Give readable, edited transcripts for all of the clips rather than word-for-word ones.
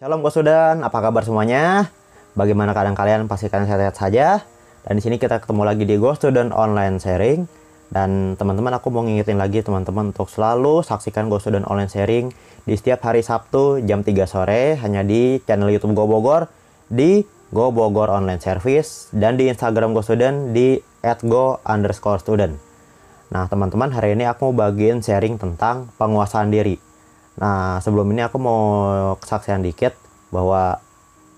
Shalom Gosudan, apa kabar semuanya? Bagaimana keadaan kalian? Pasti kalian sehat-sehat saja. Dan di sini kita ketemu lagi di Gosudan Online Sharing. Dan teman-teman, aku mau ngingetin lagi teman-teman untuk selalu saksikan Gosudan Online Sharing di setiap hari Sabtu jam 3 sore hanya di channel YouTube Go Bogor, di Go Bogor Online Service, dan di Instagram Gosudan di @go_student. Nah, teman-teman, hari ini aku mau bagiin sharing tentang penguasaan diri. Nah, sebelum ini aku mau kesaksian dikit bahwa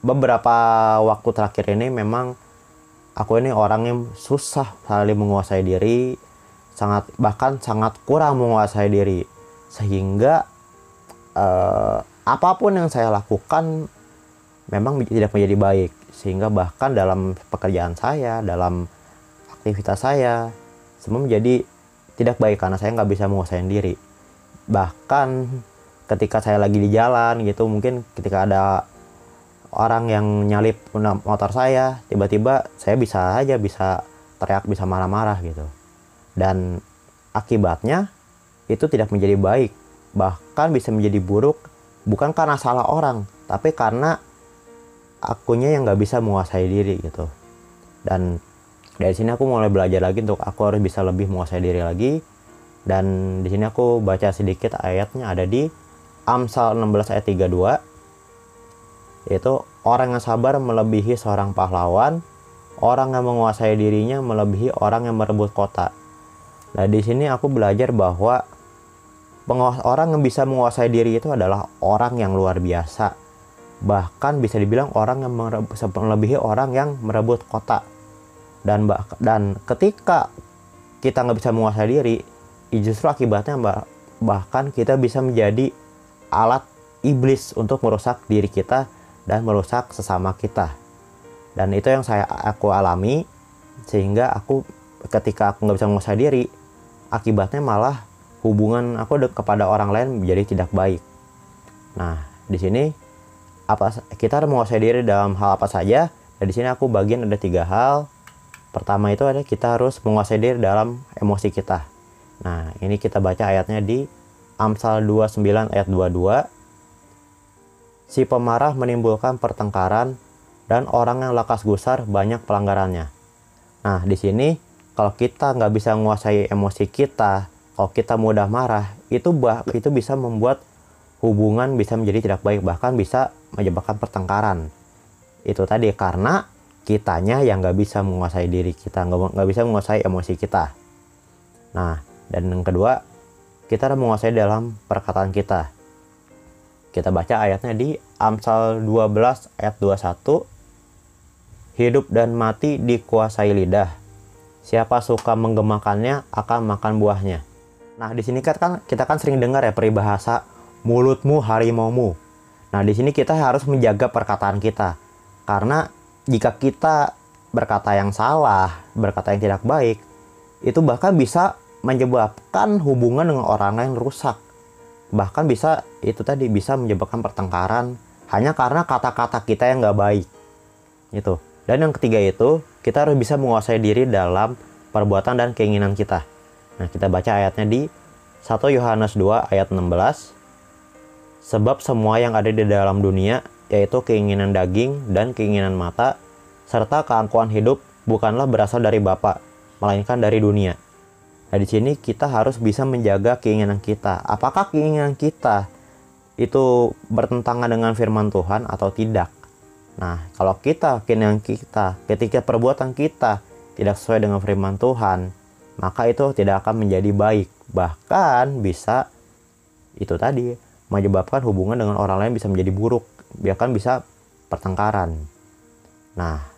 beberapa waktu terakhir ini memang aku ini orang yang susah sekali menguasai diri, bahkan sangat kurang menguasai diri, sehingga apapun yang saya lakukan memang tidak menjadi baik, sehingga bahkan dalam pekerjaan saya, dalam aktivitas saya, semua menjadi tidak baik karena saya nggak bisa menguasai diri. Bahkan ketika saya lagi di jalan gitu, mungkin ketika ada orang yang nyalip motor saya, tiba-tiba saya bisa teriak, bisa marah-marah gitu. Dan akibatnya itu tidak menjadi baik, bahkan bisa menjadi buruk, bukan karena salah orang, tapi karena akunya yang nggak bisa menguasai diri gitu. Dan dari sini aku mulai belajar lagi untuk aku harus bisa lebih menguasai diri lagi. Dan di sini aku baca sedikit ayatnya, ada di Amsal 16 ayat 32, yaitu orang yang sabar melebihi seorang pahlawan, orang yang menguasai dirinya melebihi orang yang merebut kota. Nah, di sini aku belajar bahwa orang yang bisa menguasai diri itu adalah orang yang luar biasa. Bahkan bisa dibilang orang yang melebihi orang yang merebut kota. Dan ketika kita nggak bisa menguasai diri, justru akibatnya bahkan kita bisa menjadi alat iblis untuk merusak diri kita dan merusak sesama kita. Dan itu yang aku alami, sehingga ketika aku nggak bisa menguasai diri, akibatnya malah hubungan aku kepada orang lain menjadi tidak baik. Nah, di sini kita harus menguasai diri dalam hal apa saja. Dan di sini aku bagian ada 3 hal. Pertama itu adalah kita harus menguasai diri dalam emosi kita. Nah, ini kita baca ayatnya di Amsal 29 ayat 22. Si pemarah menimbulkan pertengkaran, dan orang yang lekas gusar banyak pelanggarannya. Nah, di sini kalau kita nggak bisa menguasai emosi kita, kalau kita mudah marah, itu bisa membuat hubungan bisa menjadi tidak baik, bahkan bisa menyebabkan pertengkaran. Itu tadi karena kitanya yang nggak bisa menguasai diri kita, nggak bisa menguasai emosi kita. Nah, dan yang kedua, kita harus menguasai dalam perkataan kita. Kita baca ayatnya di Amsal 12 ayat 21. Hidup dan mati dikuasai lidah. Siapa suka menggemakannya akan makan buahnya. Nah, di sini kita kan sering dengar ya peribahasa mulutmu harimaumu. Nah, di sini kita harus menjaga perkataan kita. Karena jika kita berkata yang salah, berkata yang tidak baik, itu bahkan bisa menyebabkan hubungan dengan orang lain rusak. Bahkan bisa menyebabkan pertengkaran hanya karena kata-kata kita yang nggak baik. Itu. Dan yang ketiga itu, kita harus bisa menguasai diri dalam perbuatan dan keinginan kita. Nah, kita baca ayatnya di 1 Yohanes 2 ayat 16. Sebab semua yang ada di dalam dunia, yaitu keinginan daging dan keinginan mata, serta keangkuhan hidup, bukanlah berasal dari Bapa, melainkan dari dunia. Nah, di sini kita harus bisa menjaga keinginan kita. Apakah keinginan kita itu bertentangan dengan firman Tuhan atau tidak? Nah, kalau keinginan kita, ketika perbuatan kita tidak sesuai dengan firman Tuhan, maka itu tidak akan menjadi baik. Bahkan bisa menyebabkan hubungan dengan orang lain bisa menjadi buruk, bahkan bisa pertengkaran. Nah,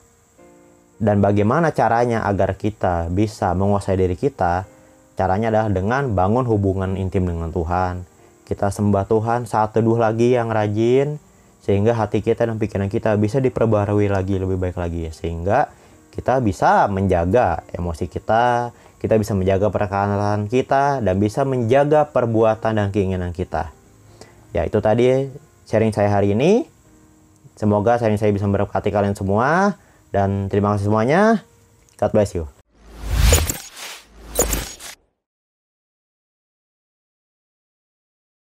dan bagaimana caranya agar kita bisa menguasai diri kita? Caranya adalah dengan bangun hubungan intim dengan Tuhan. Kita sembah Tuhan, saat teduh lagi yang rajin, sehingga hati kita dan pikiran kita bisa diperbarui lagi, lebih baik lagi. Sehingga kita bisa menjaga emosi kita bisa menjaga perkataan kita, dan bisa menjaga perbuatan dan keinginan kita. Ya, itu tadi sharing saya hari ini. Semoga sharing saya bisa memberkati kalian semua. Dan terima kasih semuanya. God bless you.